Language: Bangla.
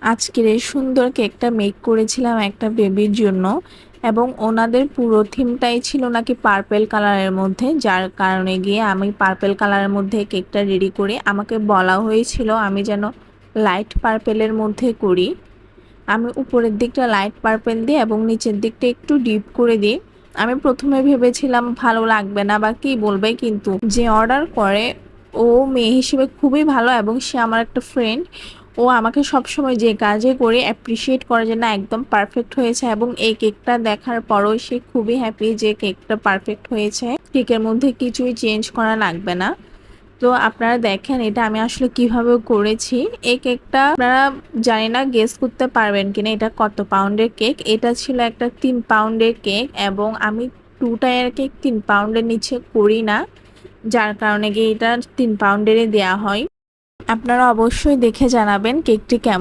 আজকের এই সুন্দর কেকটা মেক করেছিলাম একটা বেবির জন্য এবং ওনাদের পুরো থিমটাই ছিল নাকি পার্পেল কালারের মধ্যে, যার কারণে গিয়ে আমি পার্পেল কালারের মধ্যে কেকটা রেডি করি। আমাকে বলা হয়েছিল আমি যেন লাইট পার্পেলের মধ্যে করি। আমি উপরের দিকটা লাইট পার্পেল দিই এবং নিচের দিকটা একটু ডিপ করে দিই। আমি প্রথমে ভেবেছিলাম ভালো লাগবে না বা কী বলবে, কিন্তু যে অর্ডার করে ও মেয়ে হিসেবে খুবই ভালো এবং সে আমার একটা ফ্রেন্ড। ও আমাকে সবসময় যে কাজে করে অ্যাপ্রিসিয়েট করে যে না একদম পারফেক্ট হয়েছে, এবং এই কেকটা দেখার পরও সে খুবই হ্যাপি যে কেকটা পারফেক্ট হয়েছে, কেকের মধ্যে কিছুই চেঞ্জ করা লাগবে না। তো আপনারা দেখেন এটা আমি আসলে কিভাবে করেছি। এই কেকটা আপনারা জানি না গেস করতে পারবেন কিনা এটা কত পাউন্ডের কেক। এটা ছিল একটা 3 পাউন্ডের কেক এবং আমি 2 টায়ার কেক 3 পাউন্ডের নিচে করি না, যার কারণে গিয়ে এটা 3 পাউন্ডেরই দেয়া হয়। আপনারা অবশ্যই দেখে জানাবেন কেকটি কেমন।